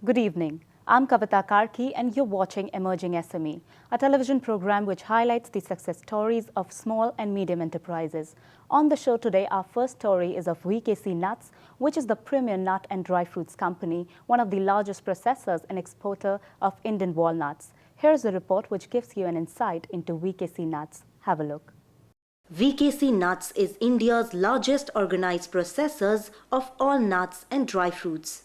Good evening. I'm Kavita Karki and you're watching Emerging SME, a television program which highlights the success stories of small and medium enterprises. On the show today, our first story is of VKC Nuts, which is the premier nut and dry fruits company, one of the largest processors and exporter of Indian walnuts. Here's a report which gives you an insight into VKC Nuts. Have a look. VKC Nuts is India's largest organized processors of all nuts and dry fruits.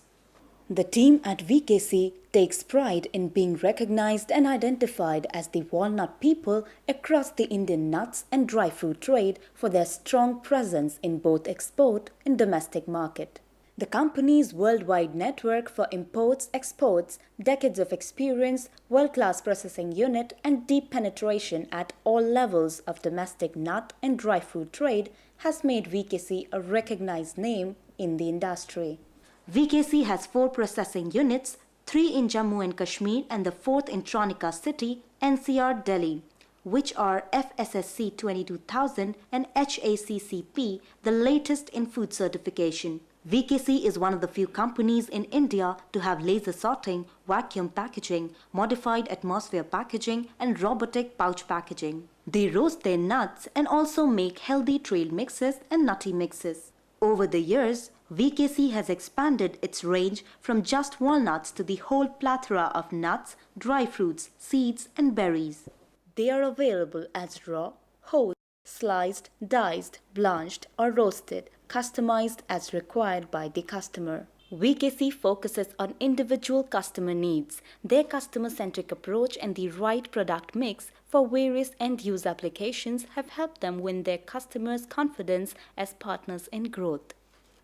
The team at VKC takes pride in being recognized and identified as the walnut people across the Indian nuts and dry fruit trade for their strong presence in both export and domestic market. The company's worldwide network for imports, exports, decades of experience, world-class processing unit and deep penetration at all levels of domestic nut and dry fruit trade has made VKC a recognized name in the industry. VKC has 4 processing units, 3 in Jammu and Kashmir and the 4th in Tronika City, NCR, Delhi, which are FSSC 22000 and HACCP, the latest in food certification. VKC is one of the few companies in India to have laser sorting, vacuum packaging, modified atmosphere packaging and robotic pouch packaging. They roast their nuts and also make healthy trail mixes and nutty mixes. Over the years, VKC has expanded its range from just walnuts to the whole plethora of nuts, dry fruits, seeds and berries. They are available as raw, whole, sliced, diced, blanched or roasted, customized as required by the customer. VKC focuses on individual customer needs. Their customer-centric approach and the right product mix for various end-use applications have helped them win their customers' confidence as partners in growth.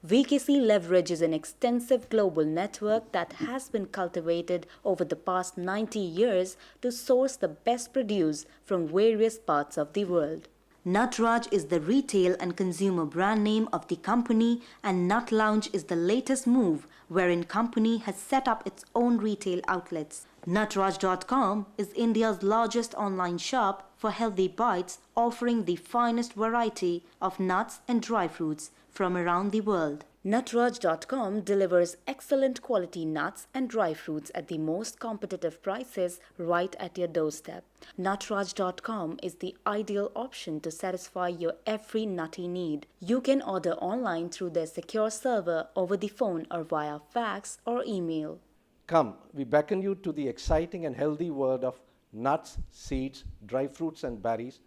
VKC leverages an extensive global network that has been cultivated over the past 90 years to source the best produce from various parts of the world. Nutraj is the retail and consumer brand name of the company, and Nut Lounge is the latest move wherein company has set up its own retail outlets. Nutraj.com is India's largest online shop for healthy bites, offering the finest variety of nuts and dry fruits from around the world. Nutraj.com delivers excellent quality nuts and dry fruits at the most competitive prices right at your doorstep. Nutraj.com is the ideal option to satisfy your every nutty need. You can order online through their secure server, over the phone or via fax or email. Come, we beckon you to the exciting and healthy world of nuts, seeds, dry fruits and berries.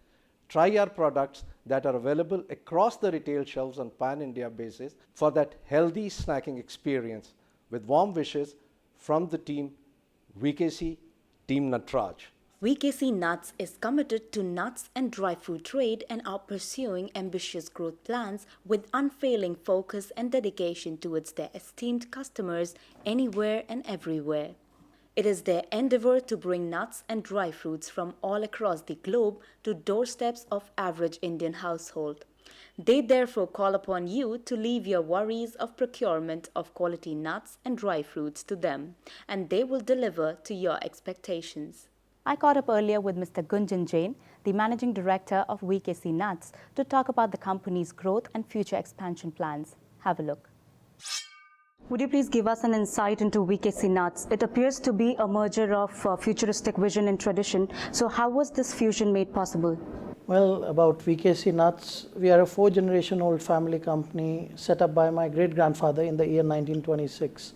Try our products that are available across the retail shelves on pan-India basis for that healthy snacking experience. With warm wishes from the team VKC, Team Nutraj. VKC Nuts is committed to nuts and dry fruit trade and are pursuing ambitious growth plans with unfailing focus and dedication towards their esteemed customers anywhere and everywhere. It is their endeavor to bring nuts and dry fruits from all across the globe to doorsteps of average Indian household. They therefore call upon you to leave your worries of procurement of quality nuts and dry fruits to them, and they will deliver to your expectations. I caught up earlier with Mr. Gunjan Jain, the Managing Director of VKC Nuts, to talk about the company's growth and future expansion plans. Have a look. Would you please give us an insight into VKC Nuts? It appears to be a merger of futuristic vision and tradition. So how was this fusion made possible? Well, about VKC Nuts, we are a 4-generation-old family company set up by my great-grandfather in the year 1926.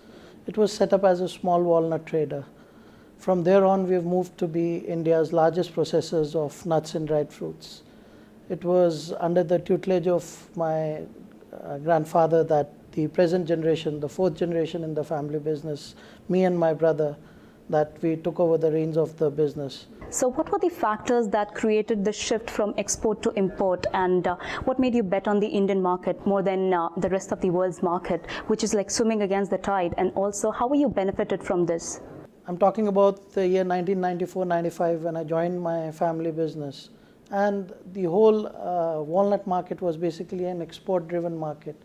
It was set up as a small walnut trader. From there on, we have moved to be India's largest processors of nuts and dried fruits. It was under the tutelage of my grandfather that the present generation, the 4th generation in the family business, me and my brother, that we took over the reins of the business. So what were the factors that created the shift from export to import, and what made you bet on the Indian market more than the rest of the world's market, which is like swimming against the tide, and also how were you benefited from this? I'm talking about the year 1994-95 when I joined my family business, and the whole walnut market was basically an export-driven market.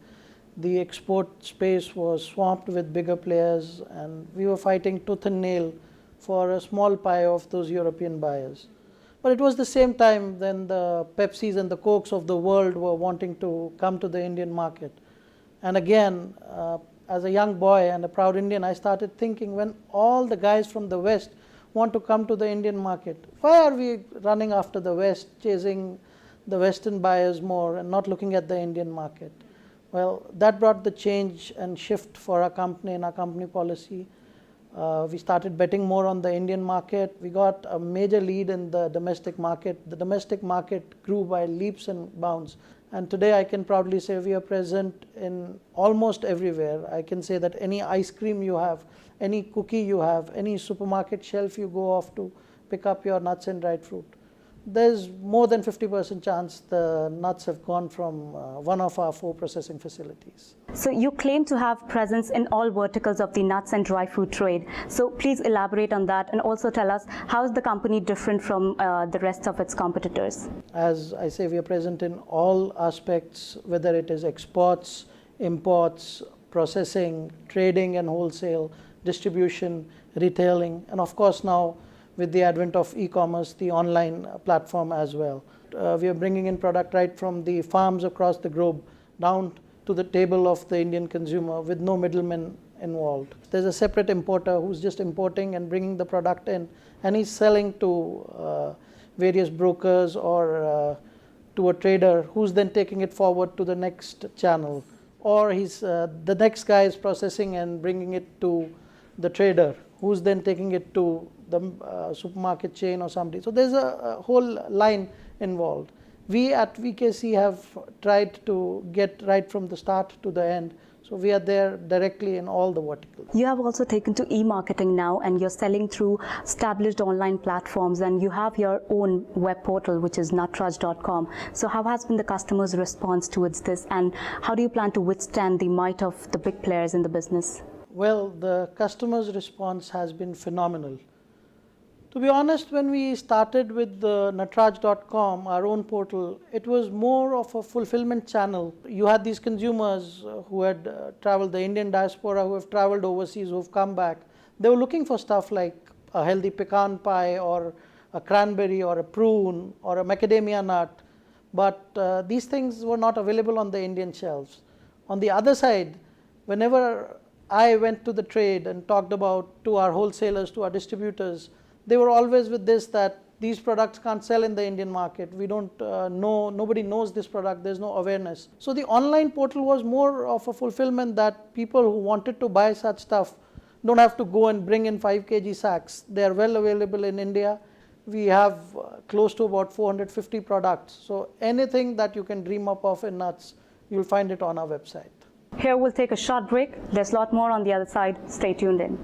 The export space was swamped with bigger players, and we were fighting tooth and nail for a small pie of those European buyers. But it was the same time when the Pepsis and the Cokes of the world were wanting to come to the Indian market. And again, as a young boy and a proud Indian, I started thinking, when all the guys from the West want to come to the Indian market, why are we running after the West, chasing the Western buyers more and not looking at the Indian market? Well, that brought the change and shift for our company and our company policy. We started betting more on the Indian market. We got a major lead in the domestic market. The domestic market grew by leaps and bounds. And today I can proudly say we are present in almost everywhere. I can say that any ice cream you have, any cookie you have, any supermarket shelf you go off to pick up your nuts and dried fruit, there's more than 50% chance the nuts have gone from one of our 4 processing facilities. So you claim to have presence in all verticals of the nuts and dry fruit trade. So please elaborate on that and also tell us, how is the company different from the rest of its competitors? As I say, we are present in all aspects, whether it is exports, imports, processing, trading and wholesale, distribution, retailing, and of course now with the advent of e-commerce, the online platform as well. We are bringing in product right from the farms across the globe down to the table of the Indian consumer with no middlemen involved. There's a separate importer who's just importing and bringing the product in, and he's selling to various brokers or to a trader who's then taking it forward to the next channel. Or the next guy is processing and bringing it to the trader, who's then taking it to the supermarket chain or somebody. So there's a whole line involved. We at VKC have tried to get right from the start to the end. So we are there directly in all the verticals. You have also taken to e-marketing now, and you're selling through established online platforms, and you have your own web portal, which is nutraj.com. So how has been the customer's response towards this, and how do you plan to withstand the might of the big players in the business? Well, the customer's response has been phenomenal. To be honest, when we started with the nutraj.com, our own portal, it was more of a fulfillment channel. You had these consumers who had traveled, the Indian diaspora who have traveled overseas, who have come back. They were looking for stuff like a healthy pecan pie or a cranberry or a prune or a macadamia nut. But these things were not available on the Indian shelves. On the other side, whenever I went to the trade and talked about to our wholesalers, to our distributors, they were always with this, that these products can't sell in the Indian market. We don't know, nobody knows this product, there's no awareness. So the online portal was more of a fulfillment, that people who wanted to buy such stuff don't have to go and bring in 5 kg sacks. They are well available in India. We have close to about 450 products. So anything that you can dream up of in nuts, you'll find it on our website. Here we'll take a short break. There's a lot more on the other side. Stay tuned in.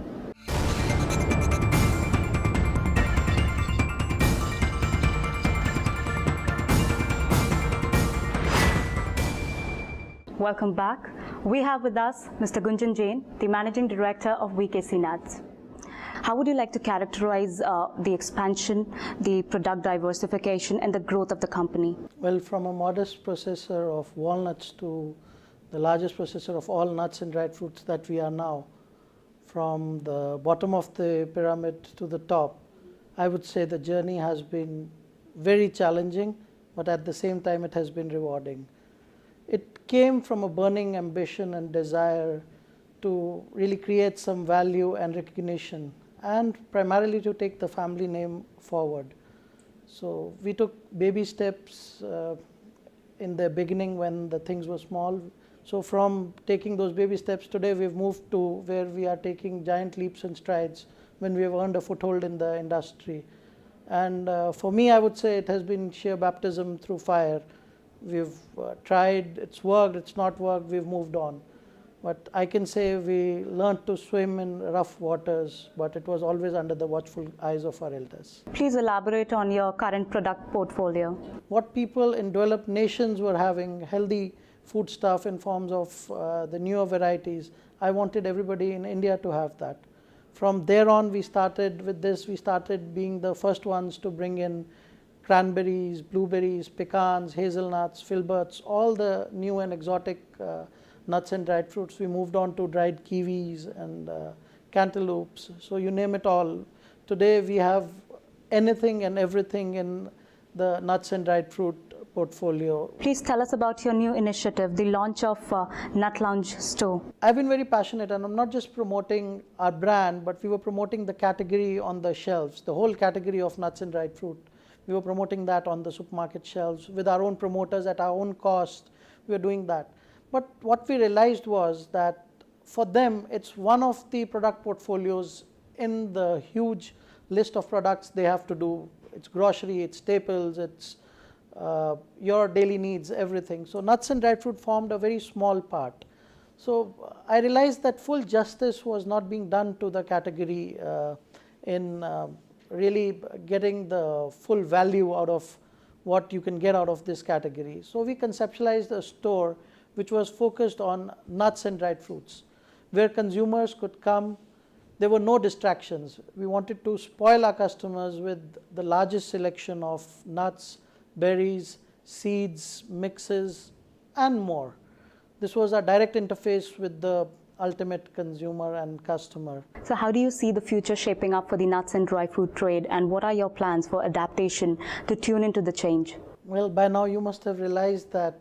Welcome back. We have with us Mr. Gunjan Jain, the Managing Director of VKC Nuts. How would you like to characterize the expansion, the product diversification, and the growth of the company? Well, from a modest processor of walnuts to the largest processor of all nuts and dried fruits that we are now, from the bottom of the pyramid to the top, I would say the journey has been very challenging, but at the same time it has been rewarding. It came from a burning ambition and desire to really create some value and recognition, and primarily to take the family name forward. So we took baby steps in the beginning when the things were small. So from taking those baby steps, today we've moved to where we are taking giant leaps and strides when we have earned a foothold in the industry. And for me, I would say it has been sheer baptism through fire. We've tried, it's worked, it's not worked, we've moved on. But I can say we learned to swim in rough waters, but it was always under the watchful eyes of our elders. Please elaborate on your current product portfolio. What people in developed nations were having, healthy food stuff in forms of the newer varieties, I wanted everybody in India to have that. From there on, we started with this. We started being the first ones to bring in cranberries, blueberries, pecans, hazelnuts, filberts, all the new and exotic nuts and dried fruits. We moved on to dried kiwis and cantaloupes. So you name it all. Today we have anything and everything in the nuts and dried fruit portfolio. Please tell us about your new initiative, the launch of Nut Lounge store. I've been very passionate, and I'm not just promoting our brand, but we were promoting the category on the shelves, the whole category of nuts and dried fruit. We were promoting that on the supermarket shelves with our own promoters at our own cost. We were doing that. But what we realized was that for them, it's one of the product portfolios in the huge list of products they have to do. It's grocery, it's staples, it's your daily needs, everything. So nuts and dried fruit formed a very small part. So I realized that full justice was not being done to the category in really getting the full value out of what you can get out of this category. So we conceptualized a store which was focused on nuts and dried fruits, where consumers could come. There were no distractions. We wanted to spoil our customers with the largest selection of nuts, berries, seeds, mixes, and more. This was a direct interface with the ultimate consumer and customer. So how do you see the future shaping up for the nuts and dry fruit trade, and what are your plans for adaptation to tune into the change? Well, by now you must have realized that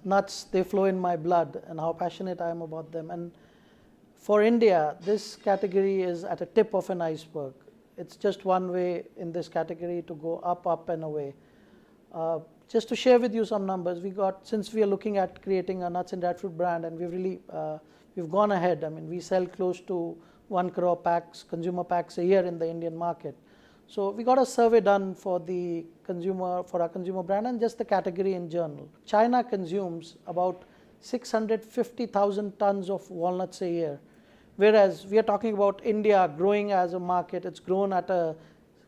nuts, they flow in my blood and how passionate I am about them. And for India, this category is at a tip of an iceberg. It's just one way in this category to go up, up and away. Just to share with you some numbers, since we are looking at creating a nuts and dried fruit brand, and we've gone ahead. I mean, we sell close to 1 crore packs, consumer packs a year in the Indian market. So we got a survey done for our consumer brand and just the category in general. China consumes about 650,000 tons of walnuts a year, whereas we are talking about India growing as a market. It's grown at a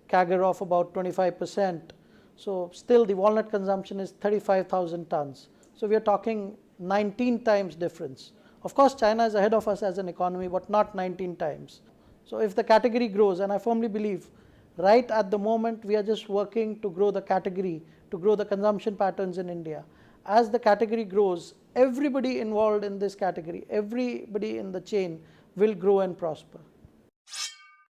CAGR of about 25%. So still the walnut consumption is 35,000 tons. So we are talking 19 times difference. Of course, China is ahead of us as an economy, but not 19 times. So if the category grows, and I firmly believe right at the moment we are just working to grow the category, to grow the consumption patterns in India. As the category grows, everybody involved in this category, everybody in the chain will grow and prosper.